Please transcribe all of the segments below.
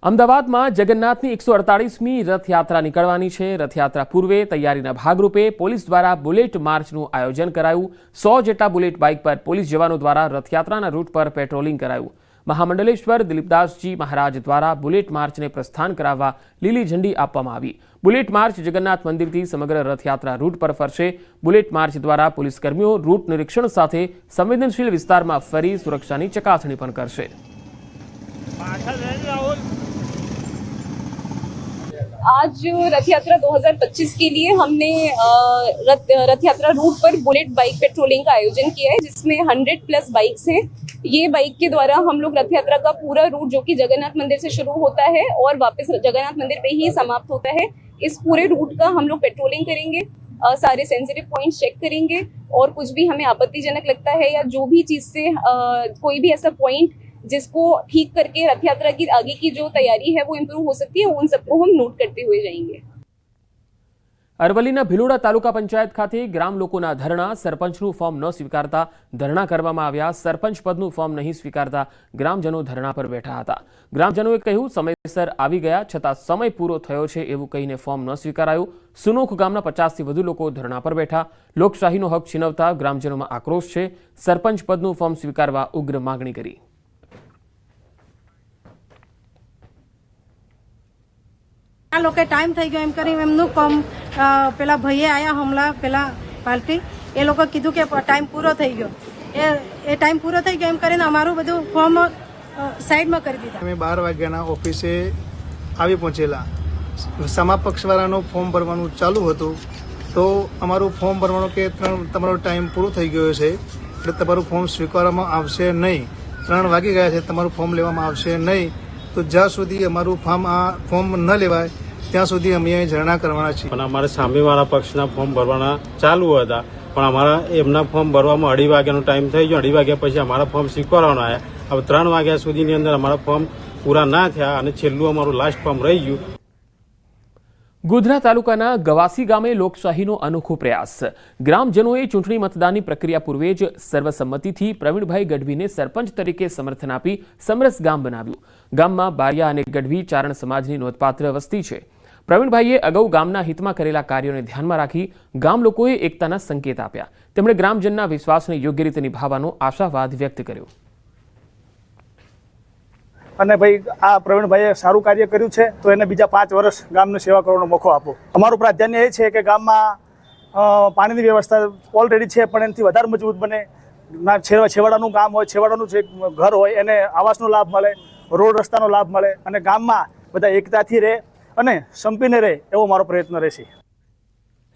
અમદાવાદમાં જગન્નાથની 148મી રથયાત્રા નીકળવાની છે। રથયાત્રા પૂર્વે તૈયારીના ભાગરૂપે પોલીસ દ્વારા બુલેટ માર્ચનું આયોજન કરાયું। 100 જેટલા બુલેટ બાઇક પર પોલીસ જવાનો દ્વારા રથયાત્રાના રૂટ પર પેટ્રોલિંગ કરાયું। મહામંડલેશ્વર દિલીપદાસજી મહારાજ દ્વારા બુલેટ માર્ચને પ્રસ્થાન કરાવવા લીલી ઝંડી આપવામાં આવી। બુલેટ માર્ચ જગન્નાથ મંદિરથી સમગ્ર રથયાત્રા રૂટ પર ફરશે। બુલેટ માર્ચ દ્વારા પોલીસકર્મીઓ રૂટ નિરીક્ષણ સાથે સંવેદનશીલ વિસ્તારમાં ફરી સુરક્ષાની ચકાસણી પણ કરશે। आज रथ यात्रा 2025 के लिए हमने रथ यात्रा रूट पर बुलेट बाइक पेट्रोलिंग का आयोजन किया है, जिसमें 100+ बाइक्स हैं। ये बाइक के द्वारा हम लोग रथ यात्रा का पूरा रूट जो कि जगन्नाथ मंदिर से शुरू होता है और वापस जगन्नाथ मंदिर पे ही समाप्त होता है, इस पूरे रूट का हम लोग पेट्रोलिंग करेंगे, सारे सेंसिटिव पॉइंट्स चेक करेंगे और कुछ भी हमें आपत्तिजनक लगता है या जो भी चीज़ से कोई भी ऐसा पॉइंट जिसको ठीक करके रथ यात्रा की आगे की जो तैयारी है वो इम्प्रूव हो सकती है, उन सबको हम नोट करते हुए जाएंगे। અરવલ્લીના ભિલોડા તાલુકા પંચાયત ખાતે ગ્રામ લોકોના ધરણા, સરપંચનું ફોર્મ ન સ્વીકારતા ધરણા કરવામાં આવ્યા। સરપંચ પદનું ફોર્મ નહીં સ્વીકારતા ગ્રામજનો ધરણા પર બેઠા હતા। ગ્રામજનોએ કહ્યું, સમયસર આવી ગયા છતાં સમય પૂરો થયો છે એવું કહીને ફોર્મ ન સ્વીકારાયું। સુનોખ ગામના 50થી વધુ લોકો ધરણા પર બેઠા। લોકશાહીનો હક છીનવતા ગ્રામજનોમાં આક્રોશ છે। સરપંચ પદનું ફોર્મ સ્વીકારવા ઉગ્ર માગણી કરી। આ લોકો ટાઈમ થઈ ગયો એમ કરી એમનું કામ પેલા ભાઈએ આયા હમણાં પેલા પાર્ટી એ લોકો કીધું કે ટાઈમ પૂરો થઈ ગયો એ ટાઈમ પૂરો થઈ ગયો એમ કરીને અમારું બધું ફોર્મ સાઈડમાં કરી દીધા। અમે 12 વાગ્યાના ઓફિસે આવી પહોંચેલા। સમા પક્ષવાળાનું ફોર્મ ભરવાનું ચાલુ હતું તો અમારું ફોર્મ ભરવાનું કે તમારો ટાઈમ પૂરો થઈ ગયો છે એટલે તમારું ફોર્મ સ્વીકારવામાં આવશે નહીં। 3 વાગી ગયા છે, તમારું ફોર્મ લેવામાં આવશે નહીં। તો જ્યાં સુધી અમારું ફોર્મ ન લેવાય ત્યાં સુધી અમે ધરણા કરવાના છીએ। પણ અમારે સામેવાળા પક્ષના ફોર્મ ભરવાના ચાલુ હતા, પણ અમારા એમના ફોર્મ ભરવામાં 2:30 વાગ્યાનો ટાઈમ થઈ ગયો। 2:30 વાગ્યા પછી અમારા ફોર્મ સ્વીકારવાના આવ્યા। હવે 3 વાગ્યા સુધીની અંદર અમારા ફોર્મ પૂરા ના થયા અને છેલ્લું અમારું લાસ્ટ ફોર્મ રહી ગયું। ગોધરા તાલુકાના ગવાસી ગામે લોકશાહીનો અનોખો પ્રયાસ। ગ્રામજનોએ ચૂંટણી મતદાનની પ્રક્રિયા પૂર્વે જ સર્વસંમતિથી પ્રવીણભાઈ ગઢવીને સરપંચ તરીકે સમર્થન આપી સમરસ ગામ બનાવ્યું। ગામમાં બારિયા અને ગઢવી ચારણ સમાજની નોંધપાત્ર વસ્તી છે। પ્રવીણભાઈએ અગાઉ ગામના હિતમાં કરેલા કાર્યોને ધ્યાનમાં રાખી ગામ લોકોએ એકતાના સંકેત આપ્યા। તેમણે ગ્રામજનના વિશ્વાસને યોગ્ય રીતે નિભાવવાનો આશાવાદ વ્યક્ત કર્યો। અને ભાઈ આ પ્રવીણભાઈએ સારું કાર્ય કર્યું છે તો એને બીજા 5 વર્ષ ગામને સેવા કરવાનો મોકો આપો। અમારું પ્રાધાન્ય એ છે કે ગામમાં પાણીની વ્યવસ્થા ઓલરેડી છે પણ એનાથી વધારે મજબૂત બને। છેવાડાનું ગામ હોય, છેવાડાનું જે ઘર હોય એને આવાસનો લાભ મળે, રોડ રસ્તાનો લાભ મળે અને ગામમાં બધા એકતાથી રહે અને સંપીને રહે એવો મારો પ્રયત્ન રહેશે।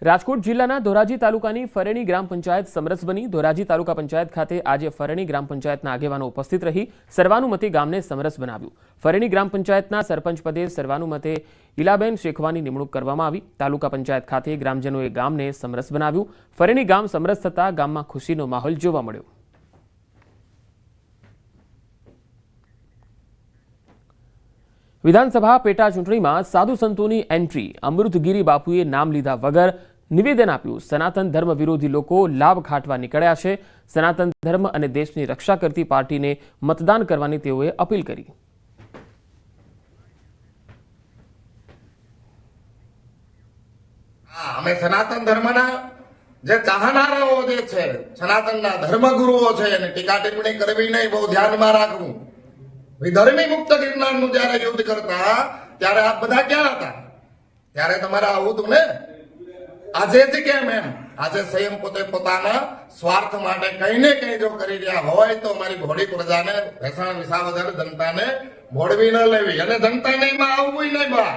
રાજકોટ જિલ્લાના ધોરાજી તાલુકાની ફરેણી ગ્રામ પંચાયત સમરસ બની। ધોરાજી તાલુકા પંચાયત ખાતે આજે ફરેણી ગ્રામ પંચાયતના આગેવાનો ઉપસ્થિત રહી સર્વાનુમતે ગામને સમરસ બનાવ્યું। ફરેણી ગ્રામ પંચાયતના સરપંચ પદે સર્વાનુમતે ઈલાબેન શેખવાની નિમણૂક કરવામાં આવી। તાલુકા પંચાયત ખાતે ગ્રામજનોએ ગામને સમરસ બનાવ્યું। ફરેણી ગામ સમરસ થતા ગામમાં ખુશીનો માહોલ જોવા મળ્યો। વિધાનસભા પેટા ચૂંટણીમાં સાધુ સંતોની એન્ટ્રી। અમૃતગીરી બાપુએ નામ લીધા વગર નિવેદન આપ્યું। સનાતન ધર્મ વિરોધી લોકો લાભ ખાટવા નીકળ્યા છે। સનાતન ધર્મ અને દેશની રક્ષા કરતી પાર્ટીને મતદાન કરવાની તેઓએ અપીલ કરી। અમે સનાતન ધર્મના જે ચાહનારાઓ જે છે, સનાતનના ધર્મગુરુઓ છે એને ટીકા ટિપ્પણી કરવી નહીં, બહુ ધ્યાનમાં રાખવું। વિધર્મી મુક્ત ગિરનારનું જયારે યુદ્ધ કરતા ત્યારે આપ બધા ક્યાં હતા? ત્યારે તમારે આવું હતું ને। આજે જ કેમ એમ? આજે સ્વયં પોતે પોતાના સ્વાર્થ માટે કઈ ને કઈ જો કરી રહ્યા હોય તો અમારી ભોળી પ્રજાને ભેસાણ વિસાવદર જનતાને ભોળવી ન લેવી અને જનતાને એમાં આવવું નહીં બા।